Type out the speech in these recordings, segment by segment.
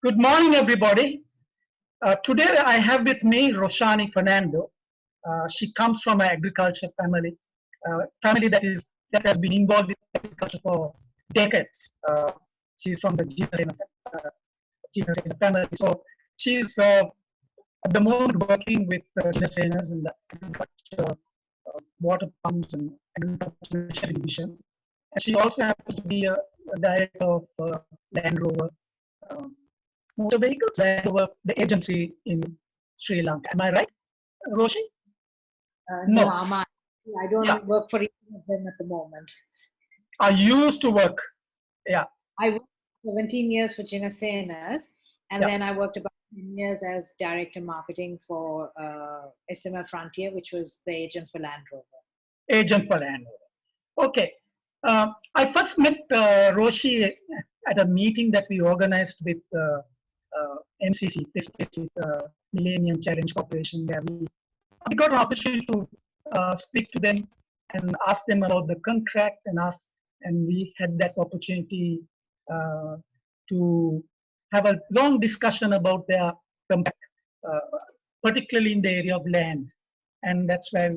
Good morning, everybody. Today I have with me Roshni Fernando. She comes from an agriculture family that has been involved with agriculture for decades. She's from the uh, Jinasena family, so she's at the moment working with Jinasenas in the agriculture, water pumps and agriculture division. And she also happens to be a director of Land Rover um, motor vehicles, Land Rover, the agency in Sri Lanka. Am I right, Roshi? No, No. I Yeah, don't work for either of them at the moment. I used to work. Yeah, I worked 17 years for Jinasena's, and yeah, then I worked about 10 years as director marketing for SML Frontier, which was the agent for Land Rover. agent for Land Rover. Okay. I first met Roshi at a meeting that we organized with MCC, this with Millennium Challenge Corporation, where we got an opportunity to speak to them and ask them about the contract and we had that opportunity uh, to have a long discussion about their contract, uh, particularly in the area of land. And that's why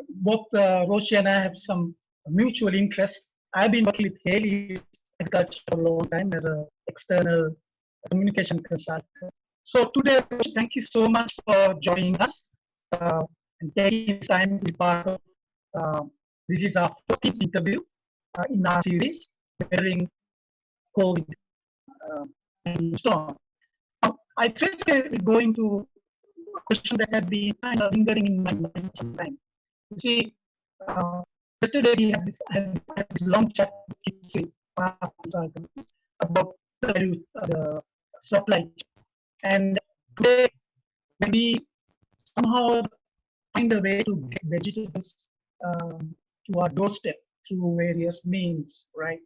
both Roshi and I have some mutual interest. I've been working with Haley Agriculture for a long time as an external communication consultant. So today, Roshi, thank you so much for joining us and taking time to be part of. Uh, this is our 14th interview in our series during COVID and so on. I straight away go into a question that had been kind of lingering in my mind sometime. You see, uh, yesterday we had this long chat with consultants about the supply chain. And today, maybe somehow find a way to get vegetables to our doorstep through various means, right?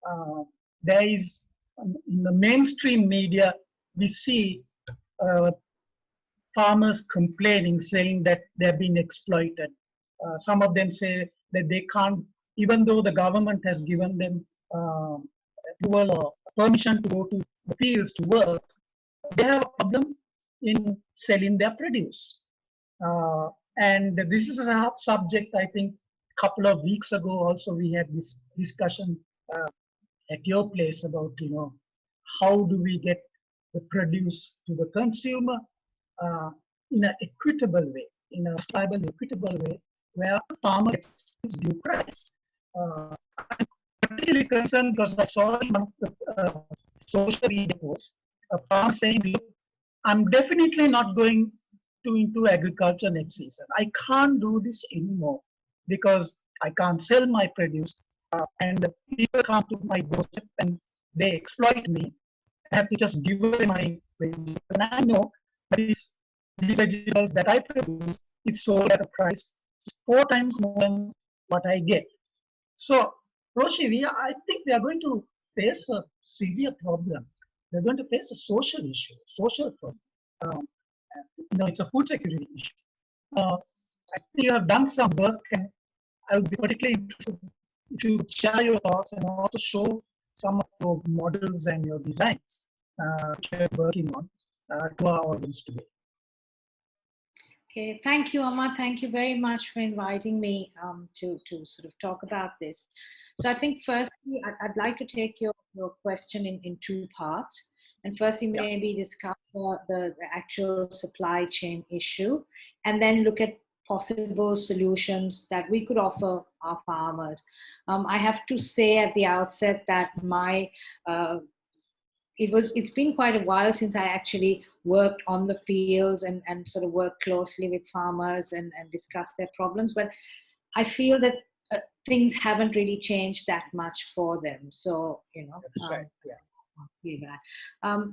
Uh, there is, in the mainstream media, we see uh, farmers complaining, saying that they're being exploited. Some of them say that they can't, even though the government has given them approval or permission to go to the fields to work, they have a problem in selling their produce. Uh, and this is a subject, I think, a couple of weeks ago also we had this discussion uh, at your place about, how do we get the produce to the consumer uh, in an equitable way, in a stable, equitable way, where the farmer gets his due price. I'm particularly concerned because I saw in one of the social media posts a farmer saying, look, I'm definitely not going to into agriculture next season. I can't do this anymore because I can't sell my produce and people come to my doorstep and they exploit me. I have to just give away my vegetables. And I know that these vegetables that I produce is sold at a price 4 times more than what I get. So, Roshi, I think we are going to face a severe problem. We're going to face a social issue, social problem. Um, it's a food security issue. I think you have done some work, and I would be particularly interested if you could share your thoughts and also show some of your models and your designs which you're working on to our audience today. Okay, thank you, Amma. Thank you very much for inviting me to sort of talk about this. So I think firstly, I'd like to take your question in two parts. And firstly, Yeah, maybe discuss the actual supply chain issue, and then look at possible solutions that we could offer our farmers. I have to say at the outset that uh, it's been quite a while since I actually worked on the fields and sort of worked closely with farmers and discussed their problems. But I feel that things haven't really changed that much for them. So, that's right. Yeah, I'll say that.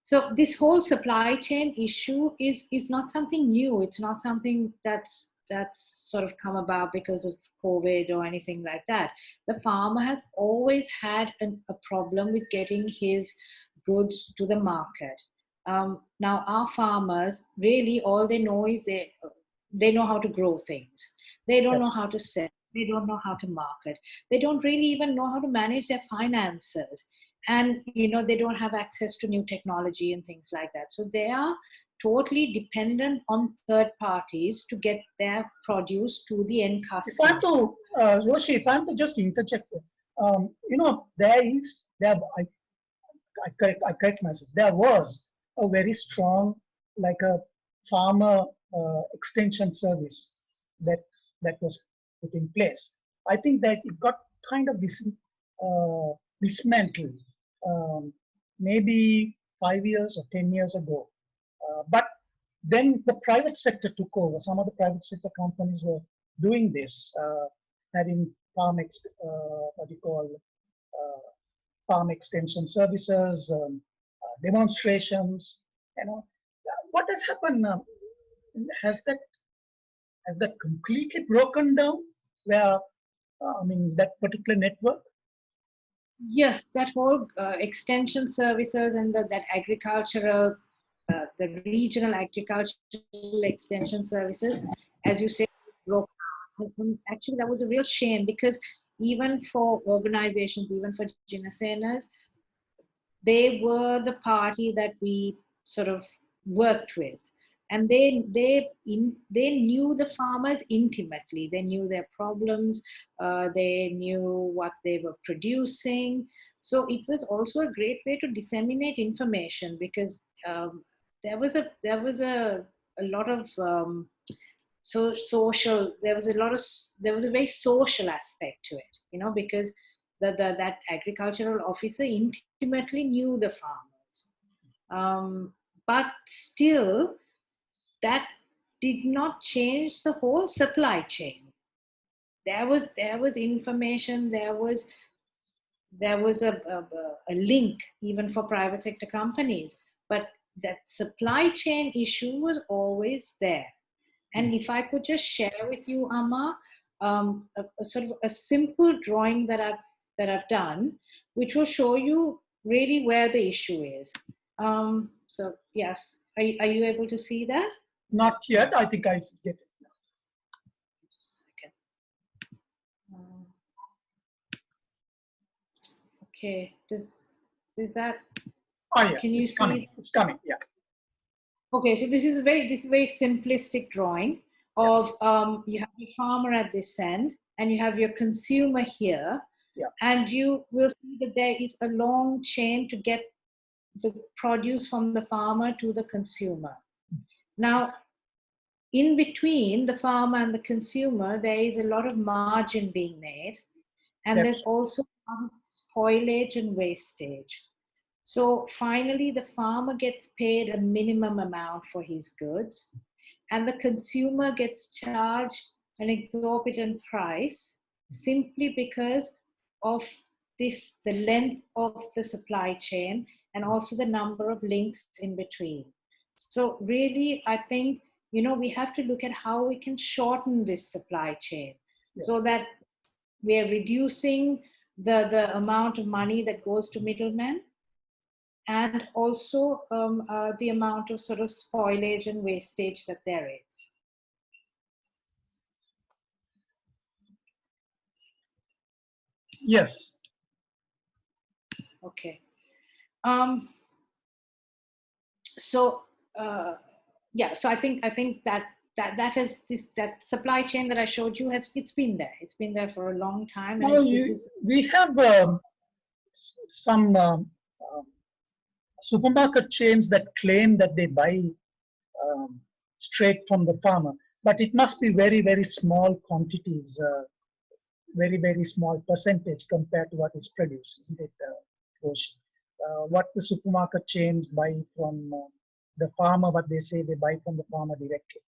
So this whole supply chain issue is not something new. It's not something that's sort of come about because of COVID or anything like that. The farmer has always had a problem with getting his goods to the market. Now, our farmers really all they know is they know how to grow things. They don't know that's how to sell. They don't know how to market. They don't really even know how to manage their finances. and they don't have access to new technology and things like that. So they are totally dependent on third parties to get their produce to the end If I customer. have to, Roshi, if I have to just interject, there, I correct myself. There was a very strong, like a farmer extension service that that was put in place. I think that it got kind of dismantled, maybe 5 years or 10 years ago. But then the private sector took over. Some of the private sector companies were doing this, having what you call uh, farm extension services, demonstrations. What has happened? Has that has that completely broken down? Where that particular network. Yes, that whole extension services and that agricultural, the regional agricultural extension services, as you say, broke down. And actually, that was a real shame, because even for organizations, even for Jinasenas, they were the party that we sort of worked with, and they knew the farmers intimately. They knew their problems, they knew what they were producing. So it was also a great way to disseminate information, because there was a lot of social, there was a very social aspect to it, because that agricultural officer intimately knew the farmers. But still, that did not change the whole supply chain. There was information, there was a link even for private sector companies, but that supply chain issue was always there. And if I could just share with you, Amma, a sort of a simple drawing that I've done, which will show you really where the issue is. So yes, are you able to see that? Not yet. I think I get it. Just a second. Okay, is that? Oh yeah, Can you it's see? coming. It's coming. Yeah. Okay, so this is a very simplistic drawing of you have your farmer at this end, and you have your consumer here, Yeah. and you will see that there is a long chain to get the produce from the farmer to the consumer. Now, in between the farmer and the consumer, there is a lot of margin being made, and Yes. there's also spoilage and wastage. So finally, the farmer gets paid a minimum amount for his goods, and the consumer gets charged an exorbitant price simply because of the length of the supply chain and also the number of links in between. So really, I think, we have to look at how we can shorten this supply chain, so that we are reducing the amount of money that goes to middlemen, and also the amount of sort of spoilage and wastage that there is. Yes. Okay. So yeah, so I think that has that supply chain that I showed you, it's been there. It's been there for a long time, and Now this is. we have some supermarket chains that claim that they buy straight from the farmer, but it must be very, very small quantities, very, very small percentage compared to what is produced, isn't it, Rosh? What the supermarket chains buy from the farmer, what they say they buy from the farmer directly.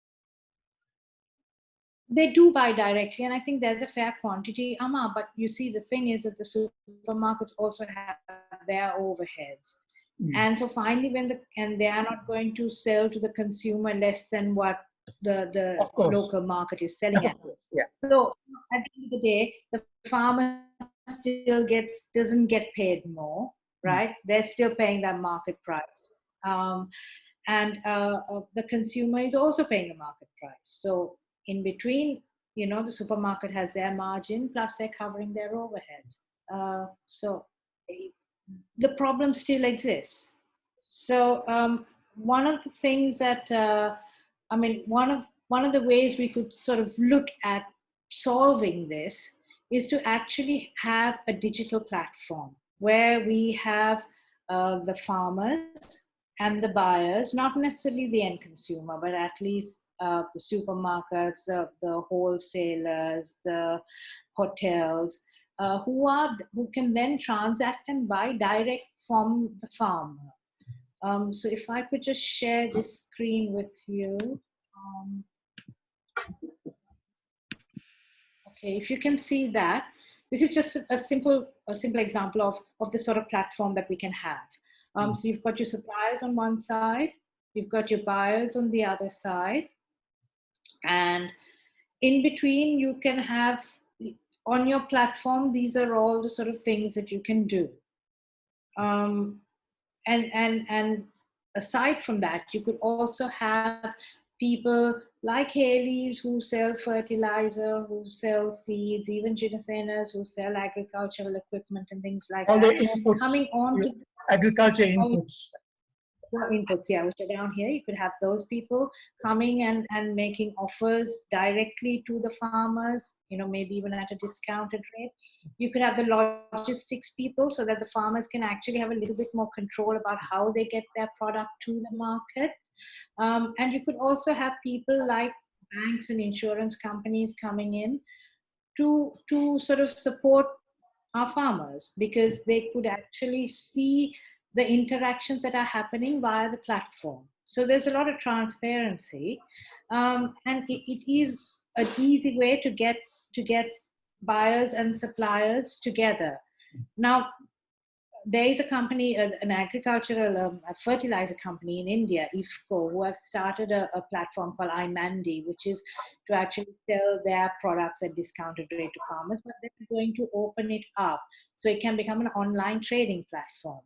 They do buy directly, and I think there's a fair quantity, Amma. But you see, the thing is that the supermarkets also have their overheads. And so finally, and they are not going to sell to the consumer less than what the local market is selling at. Yeah. So at the end of the day, the farmer still doesn't get paid more, right? They're still paying that market price. And the consumer is also paying the market price. So in between, the supermarket has their margin, plus they're covering their overheads. So the problem still exists. So one of the things that I mean, one of the ways we could sort of look at solving this is to actually have a digital platform where we have the farmers and the buyers, not necessarily the end consumer, but at least the supermarkets, the wholesalers, the hotels, who can then transact and buy direct from the farmer. So if I could just share this screen with you. Okay, if you can see that, this is just a simple example of the sort of platform that we can have. So you've got your suppliers on one side, you've got your buyers on the other side, and in between you can have on your platform, these are all the sort of things that you can do. And aside from that, you could also have people like Haley's who sell fertilizer, who sell seeds, even Jinasenas who sell agricultural equipment and things like all that. the inputs, Coming on to agriculture inputs. Inputs, yeah, which are down here. You could have those people coming and making offers directly to the farmers, maybe even at a discounted rate. You could have the logistics people so that the farmers can actually have a little bit more control about how they get their product to the market. And you could also have people like banks and insurance companies coming in to sort of support our farmers, because they could actually see the interactions that are happening via the platform. So there's a lot of transparency, and it is an easy way to get buyers and suppliers together. Now, there is a company, an agricultural a fertilizer company in India, IFCO, who have started a platform called iMandi, which is to actually sell their products at discounted rate to farmers, but they're going to open it up so it can become an online trading platform.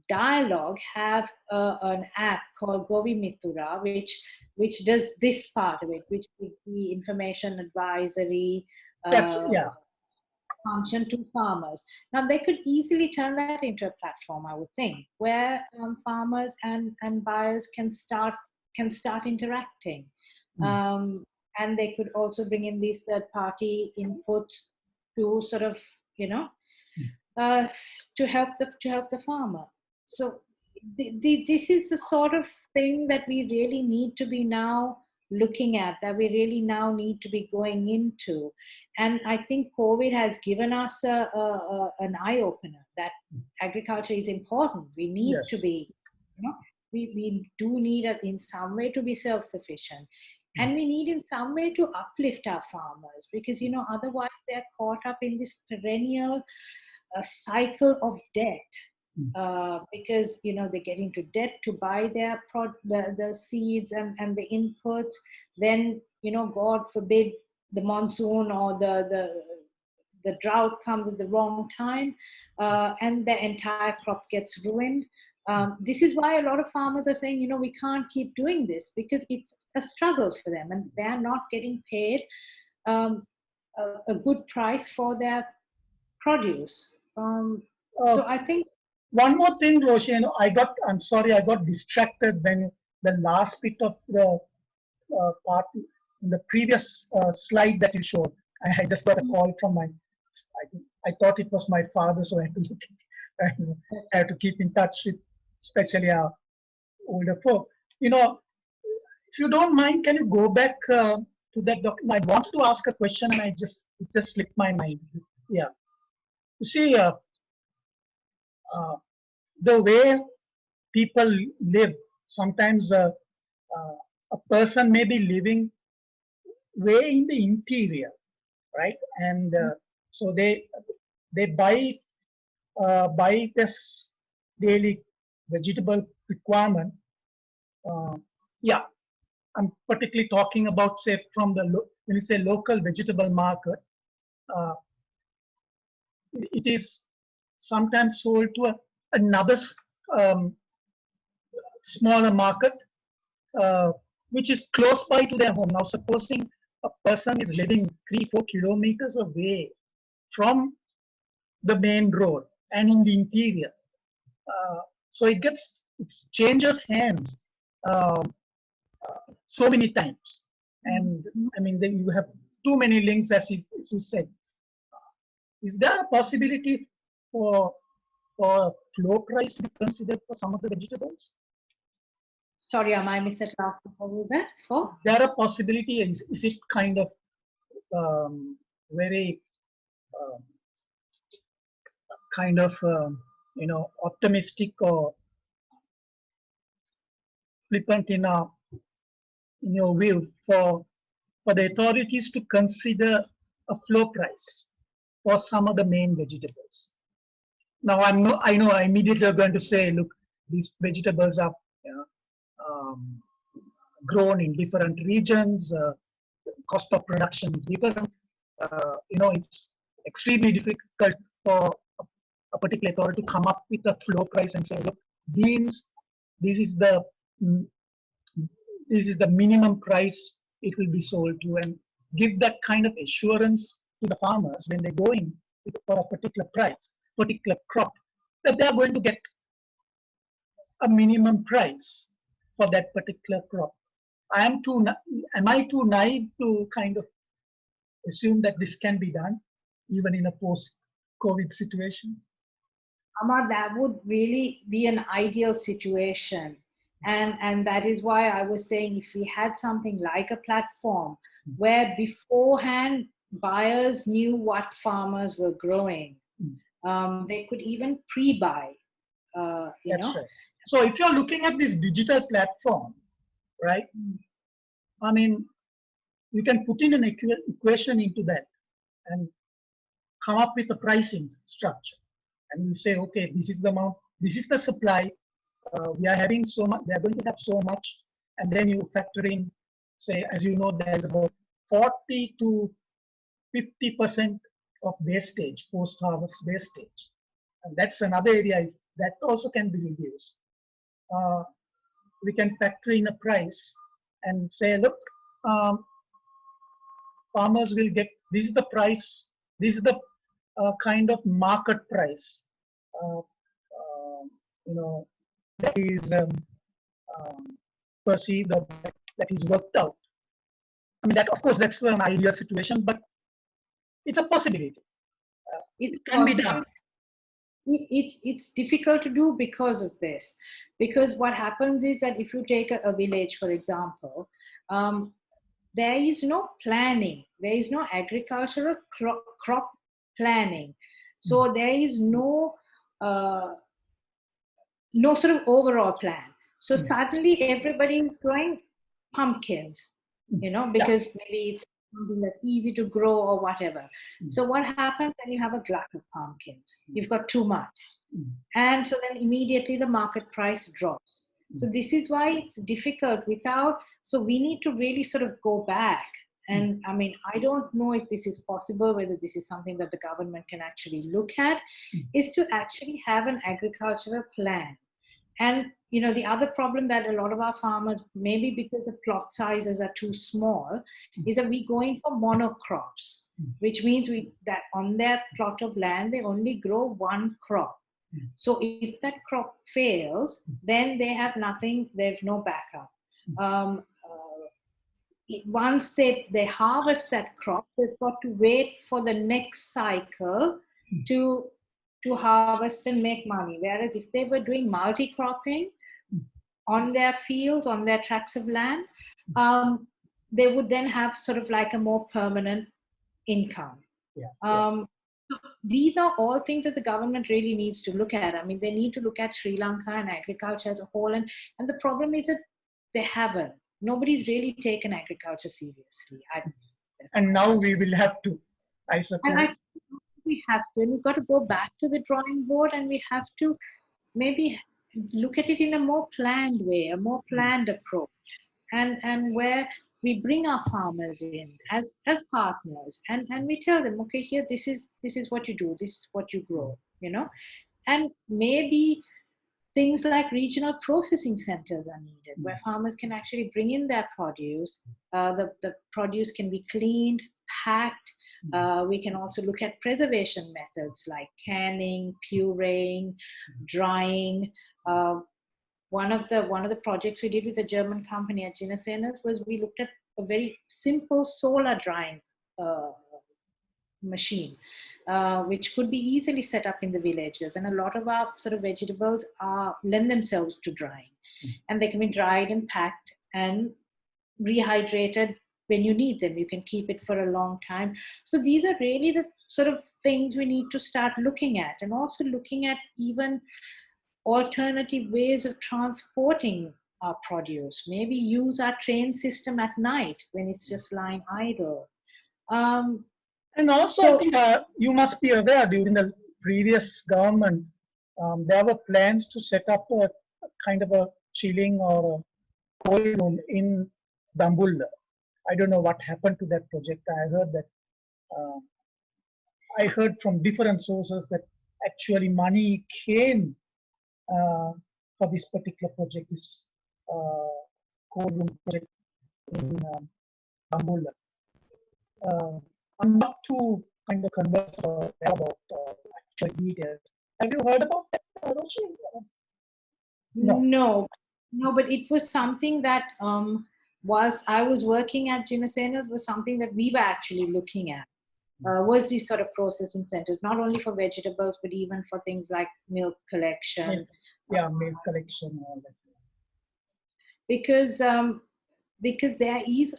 Dialogue have an app called Govi Mithura, which does this part of it, which is the information advisory function to farmers. Now, they could easily turn that into a platform, I would think, where farmers and buyers can start interacting. And they could also bring in these third-party inputs to sort of, to help the farmer. So this is the sort of thing that we really need to be now looking at, that we really now need to be going into. And I think COVID has given us an eye-opener that agriculture is important. We need to be, we do need in some way to be self-sufficient. And we need in some way to uplift our farmers, because, otherwise they're caught up in this perennial cycle of debt. Because they get into debt to buy their the seeds and the inputs. Then God forbid the monsoon or the drought comes at the wrong time, and the entire crop gets ruined. This is why a lot of farmers are saying, we can't keep doing this, because it's a struggle for them and they're not getting paid a good price for their produce. So I think one more thing, Roshni, I'm sorry, I got distracted when the last bit of the part in the previous slide that you showed. I just got a call from I thought it was my father, so I had to look at, I have to keep in touch with, especially our older folk. If you don't mind, can you go back to that document? I wanted to ask a question and it just slipped my mind. Yeah. You see, the way people live, sometimes a person may be living way in the interior, right? And so they buy this daily vegetable requirement. Yeah, I'm particularly talking about, say, from the when you say local vegetable market, it is sometimes sold to another smaller market, which is close by to their home. Now, supposing a person is living 3-4 kilometers away from the main road, and in the interior. So it changes hands so many times. And I mean, then you have too many links, as you said. Is there a possibility for floor price to be considered for some of the vegetables? Sorry, I missed that last. What was that for? Is there a possibility? Is it kind of very kind of optimistic or flippant in your view for the authorities to consider a floor price for some of the main vegetables? Now I know I immediately are going to say, look, these vegetables are um, grown in different regions, cost of production is different. It's extremely difficult for a particular authority to come up with a floor price and say, look, beans, this is the minimum price it will be sold to, and give that kind of assurance to the farmers when they go in for a particular price, particular crop, that they are going to get a minimum price for that particular crop. Am I too naive to kind of assume that this can be done even in a post-COVID situation? Amar, that would really be an ideal situation. And that is why I was saying, if we had something like a platform where beforehand buyers knew what farmers were growing, they could even pre-buy, That's right. So if you're looking at this digital platform, right, I mean, you can put in an equation into that and come up with a pricing structure. And you say, okay, this is the amount, this is the supply, we are having so much, we are going to have so much. And then you factor in, say, as you know, there's about 40 to 50% of wastage, post-harvest wastage. And that's another area that also can be reduced. We can factor in a price and say, look, farmers will get, this is the price, this is the kind of market price, that is perceived or that is worked out. I mean, that of course that's an ideal situation, but it's a possibility. It can be done. It's difficult to do because of this. Because what happens is that if you take a village, for example, there is no planning. There is no agricultural crop planning. So there is no sort of overall plan. So suddenly everybody is growing pumpkins, because maybe it's something that's easy to grow or whatever. So what happens when you have a glut of pumpkins? You've got too much. And so then immediately the market price drops. So this is why it's difficult so we need to really sort of go back. And I mean, I don't know if this is possible, whether this is something that the government can actually look at, is to actually have an agricultural plan. And, the other problem that a lot of our farmers, maybe because the plot sizes are too small, is that we're going for monocrops, which means that on their plot of land, they only grow one crop. So if that crop fails, then they have nothing, they have no backup. Once they harvest that crop, they've got to wait for the next cycle to harvest and make money. Whereas if they were doing multi-cropping on their fields, on their tracts of land, they would then have sort of like a more permanent income. So these are all things that the government really needs to look at. I mean, they need to look at Sri Lanka and agriculture as a whole. And the problem is that they haven't. Nobody's really taken agriculture seriously. And now we will have to, I suppose. We have to. And we've got to go back to the drawing board, and we have to maybe look at it in a more planned way, a more planned approach. And where we bring our farmers in as partners, and we tell them, okay, here, this is what you do, this is what you grow, and maybe things like regional processing centers are needed, where farmers can actually bring in their produce. The produce can be cleaned, packed, We can also look at preservation methods like canning, pureeing, drying. One of the projects we did with a German company at Jinasena was we looked at a very simple solar drying machine, which could be easily set up in the villages. And a lot of our sort of vegetables lend themselves to drying, and they can be dried and packed and rehydrated when you need them. You can keep it for a long time. So these are really the sort of things we need to start looking at, and also looking at even alternative ways of transporting our produce. Maybe use our train system at night when it's just lying idle. And also, So- I think you must be aware during the previous government, there were plans to set up a kind of a chilling or a cold room in Dambulla. I don't know what happened to that project. I heard from different sources that actually money came for this particular project, this cold room project in Dambulla. I'm not too kind of conversed about actual details. Have you heard about that, Roshni? No, but it was something that whilst I was working at Jinasena, was something that we were actually looking at. Was these sort of processing centers, not only for vegetables, but even for things like milk collection. Milk collection and all that. Because there is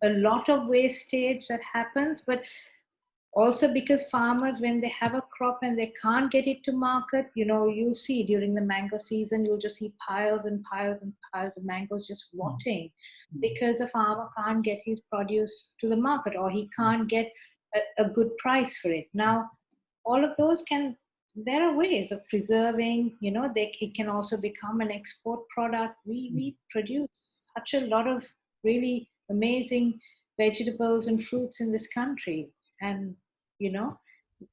a lot of wastage that happens, but also because farmers, when they have a crop and they can't get it to market, you see during the mango season, you'll just see piles and piles and piles of mangoes just rotting because the farmer can't get his produce to the market, or he can't get a good price for it. Now, all of those there are ways of preserving, it can also become an export product. We produce such a lot of really amazing vegetables and fruits in this country. And,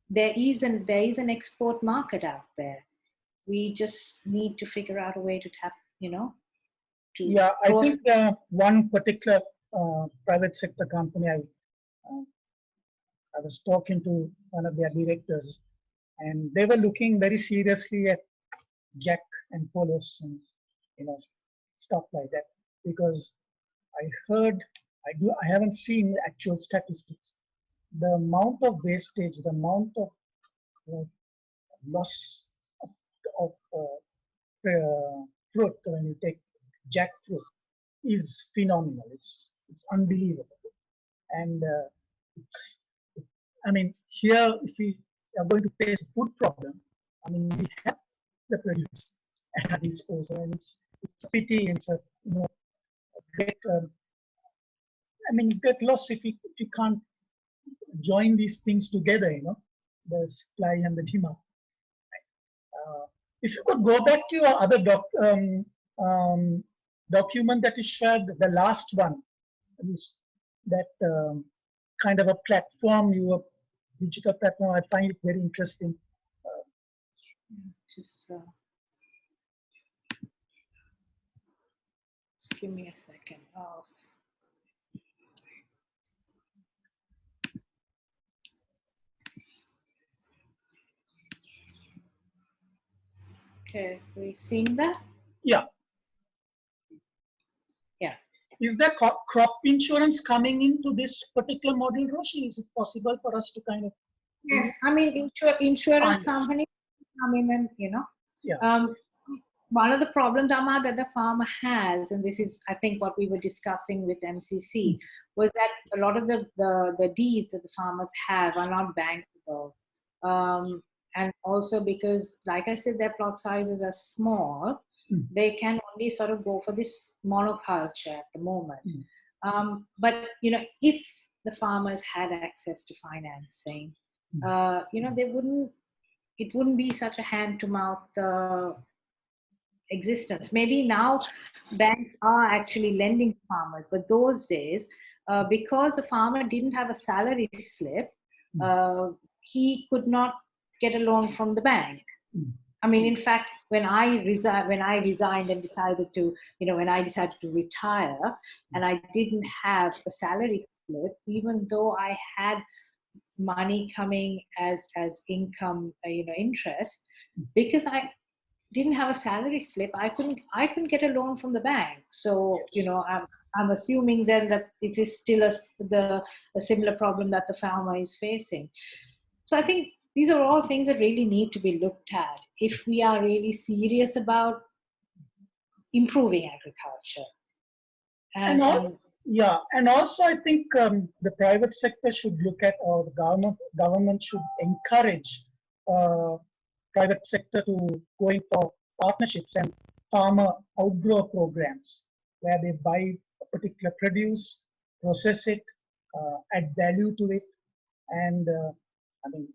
there is an export market out there. We just need to figure out a way to tap, to I think one particular private sector company, I was talking to one of their directors, and they were looking very seriously at Jack and Polos and stuff like that, because I haven't seen actual statistics. The amount of wastage, the amount of loss of fruit when you take jackfruit is phenomenal. It's unbelievable. And here, if we are going to face a food problem, we have the produce at our disposal, and it's a pity. It's a great great loss if we can't join these things together. The supply and the demand. If you could go back to your other document that you shared, the last one, that kind of a platform, digital platform. I find it very interesting. Just give me a second. Oh. Okay, we seeing that? Yeah. Yeah. Is there crop insurance coming into this particular model, Roshni? Is it possible for us to kind of? Yes, insurance companies come in and, Yeah. One of the problems, Amma, that the farmer has, and this is, I think, what we were discussing with MCC, was that a lot of the deeds that the farmers have are not bankable. And also because, like I said, their plot sizes are small, they can only sort of go for this monoculture at the moment. But, if the farmers had access to financing, it wouldn't be such a hand-to-mouth existence. Maybe now banks are actually lending to farmers, but those days, because the farmer didn't have a salary slip, he could not get a loan from the bank. In fact, when I resigned and decided to, when I decided to retire, and I didn't have a salary slip, even though I had money coming as income, interest, because I didn't have a salary slip. I couldn't get a loan from the bank. So I'm assuming then that it is still a similar problem that the farmer is facing. So I think these are all things that really need to be looked at if we are really serious about improving agriculture. And also I think the private sector should look at, or the government should encourage private sector to go in for partnerships and farmer outgrow programs where they buy a particular produce, process it, add value to it, and I mean,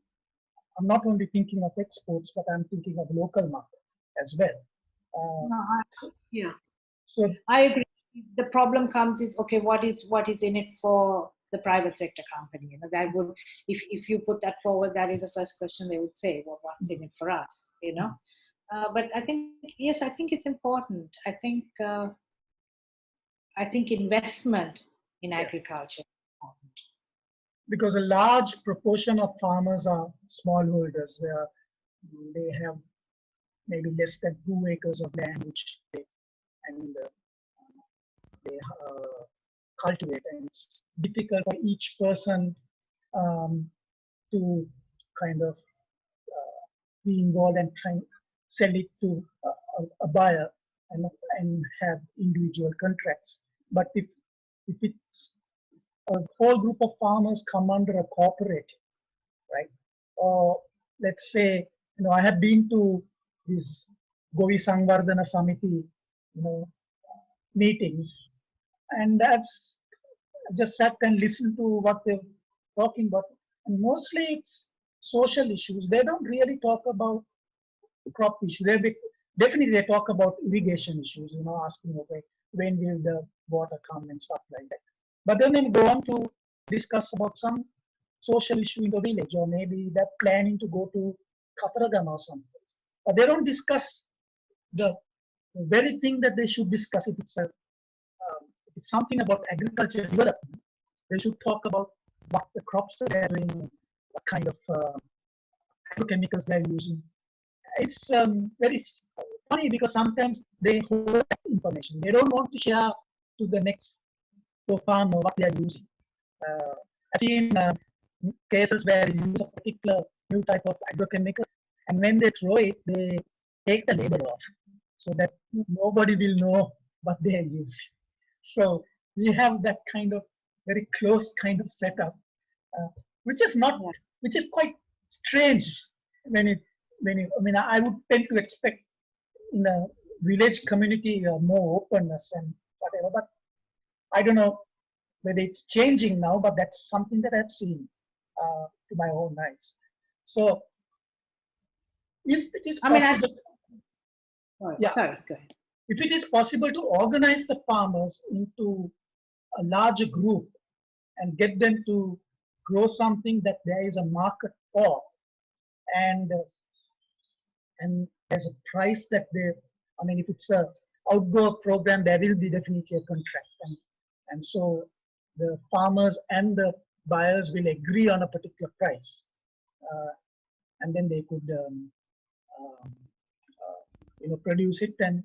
I'm not only thinking of exports, but I'm thinking of local market as well. Yeah. So I agree. The problem comes is, okay, what is in it for the private sector company? That would, if you put that forward, that is the first question they would say. Well, what's in it for us? But I think, yes, I think it's important. I think investment in agriculture is important. Because a large proportion of farmers are smallholders. They have maybe less than 2 acres of land, which they cultivate, and it's difficult for each person to kind of be involved and try and sell it to a buyer and have individual contracts. But if it's a whole group of farmers come under a cooperative, right? Or let's say, I have been to this Govi Sangvardhana Samiti, meetings, and I've just sat and listened to what they're talking about. And mostly it's social issues. They don't really talk about crop issues. Definitely they talk about irrigation issues, asking, okay, when will the water come and stuff like that. But then they go on to discuss about some social issue in the village, or maybe they're planning to go to Kataragam or someplace. But they don't discuss the very thing that they should discuss. If it's something about agriculture development, they should talk about what the crops they're doing, what kind of agrochemicals they're using. It's very funny because sometimes they hold back information. They don't want to share to the next farmer what they are using. I've seen cases where they use a particular new type of agrochemical, and when they throw it, they take the label off so that nobody will know what they are using. So we have that kind of very close kind of setup, which is quite strange I would tend to expect in a village community more openness and whatever, but I don't know whether it's changing now, but that's something that I've seen to my own eyes. So if it is possible, Sorry, go ahead. If it is possible to organize the farmers into a larger group and get them to grow something that there is a market for, and there's a price that if it's a outdoor program, there will be definitely a contract, and so the farmers and the buyers will agree on a particular price, and then they could produce it, and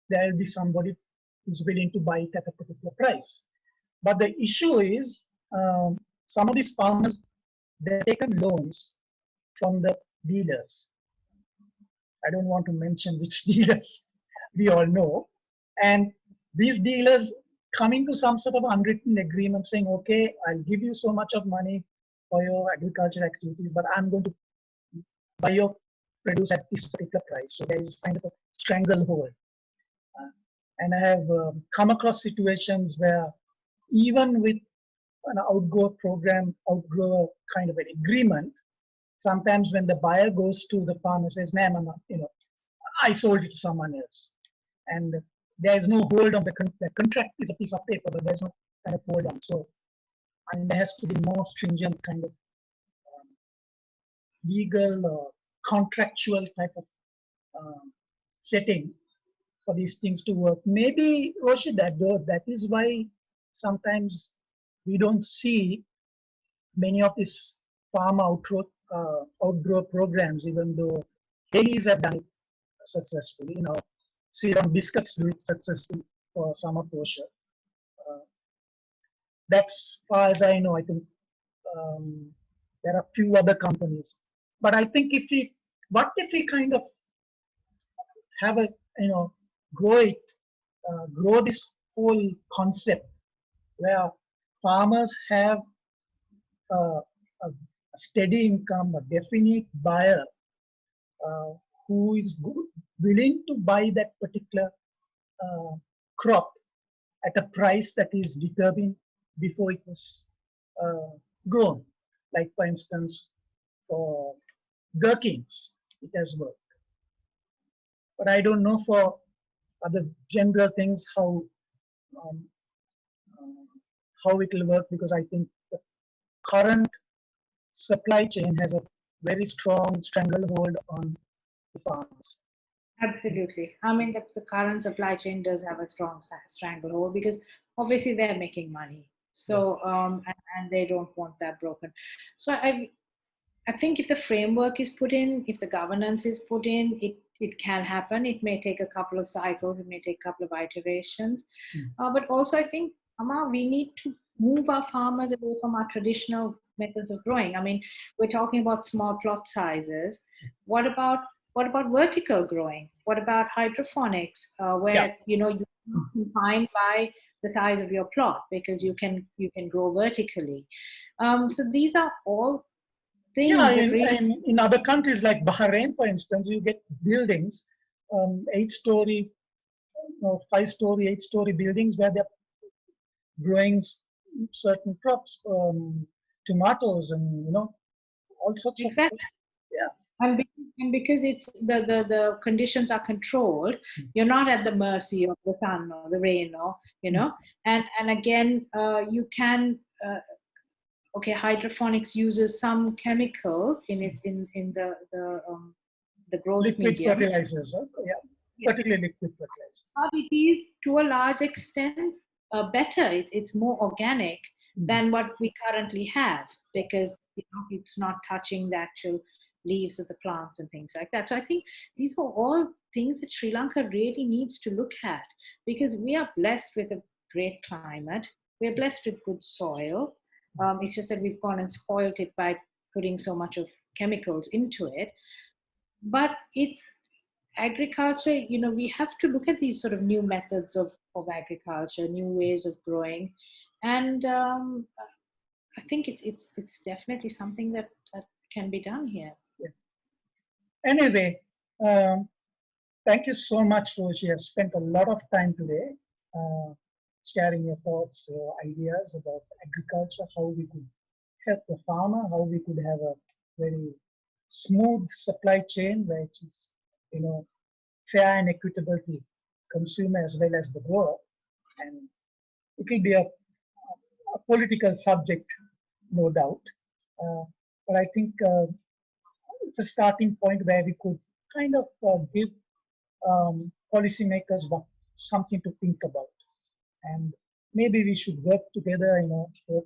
there will be somebody who's willing to buy it at a particular price. But the issue is some of these farmers, they've taken loans from the dealers. I don't want to mention which dealers, we all know. And these dealers coming to some sort of unwritten agreement saying, okay, I'll give you so much of money for your agriculture activities, but I'm going to buy your produce at this particular price. So there is kind of a stranglehold. And I have come across situations where even with an outgrow kind of an agreement, sometimes when the buyer goes to the farmer and says, ma'am, I sold it to someone else. And there's no hold on the contract is a piece of paper, but there's no kind of hold on. So there has to be more stringent kind of legal or contractual type of setting for these things to work. Maybe, Roshi, that is why sometimes we don't see many of these farm outgrow programs, even though Hades have done it successfully. Ceylon Biscuits do it successfully for summer posture. That's far as I know. I think there are few other companies, but I think what if we kind of have a, grow it, grow this whole concept where farmers have a steady income, a definite buyer uh, who is willing to buy that particular uh, crop at a price that is determined before it was uh, grown. Like, for instance, for gherkins, it has worked. But I don't know for other general things um, how it will work, because I think the current supply chain has a very strong stranglehold on the farmers. Absolutely. I mean, the current supply chain does have a strong stranglehold because obviously they're making money. So, and they don't want that broken. So I think if the framework is put in, if the governance is put in, it can happen. It may take a couple of cycles, it may take a couple of iterations. But also, I think, Amma, we need to move our farmers away from our traditional methods of growing. I mean, we're talking about small plot sizes. What about vertical growing? What about hydroponics, where you're not confined by the size of your plot because you can grow vertically. So these are all things that really in other countries like Bahrain, for instance, you get buildings, 8-story, 5-story, 8-story buildings where they're growing certain crops, tomatoes, and all sorts of. exactly. And because it's the conditions are controlled, you're not at the mercy of the sun or the rain, or and again, you can okay, hydroponics uses some chemicals in its in the growth Liquid medium. fertilizers, particularly liquid fertilizers. But it is to a large extent better. It's more organic than what we currently have, because it's not touching the actual leaves of the plants and things like that. So I think these are all things that Sri Lanka really needs to look at, because we are blessed with a great climate. We're blessed with good soil. It's just that we've gone and spoiled it by putting so much of chemicals into it. But it's agriculture, we have to look at these sort of new methods of agriculture, new ways of growing. And I think it's definitely something that can be done here. Anyway, thank you so much, Roshi. You have spent a lot of time today sharing your thoughts, your ideas about agriculture, how we could help the farmer, how we could have a very smooth supply chain, which is, fair and equitable to consumer as well as the grower. And it will be a political subject, no doubt. But I think it's a starting point where we could kind of give policymakers something to think about. And maybe we should work together, work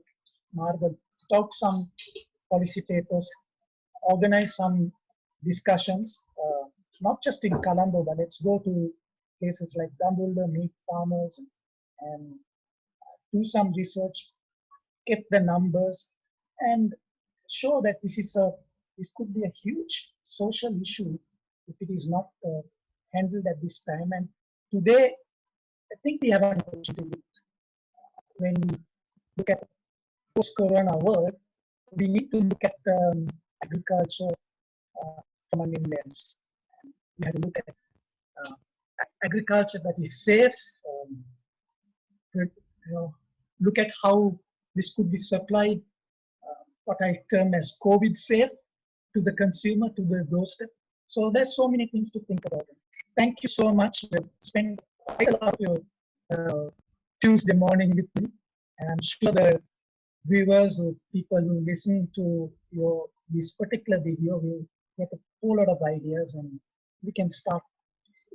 Marvel, talk some policy papers, organize some discussions, not just in Colombo, but let's go to places like Dambulda, meet farmers, and do some research, get the numbers, and show that this could be a huge social issue if it is not handled at this time. And today, I think we have an opportunity. When we look at post-corona world, we need to look at agriculture from a new lens. We have to look at agriculture that is safe. Look at how this could be supplied, what I term as COVID safe, to the consumer, to the doorstep. So there's so many things to think about. Thank you so much. You've spent quite a lot of your Tuesday morning with me. And I'm sure the viewers or people who listen to this particular video will get a whole lot of ideas, and we can start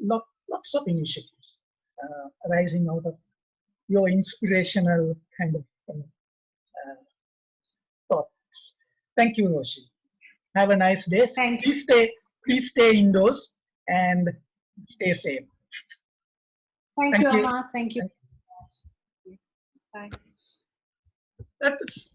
lots of initiatives arising out of your inspirational kind of thoughts. Thank you, Roshi. Have a nice day. Thank you. Please stay indoors and stay safe. Thank Thank you, you. Amma. Thank you. Bye. That's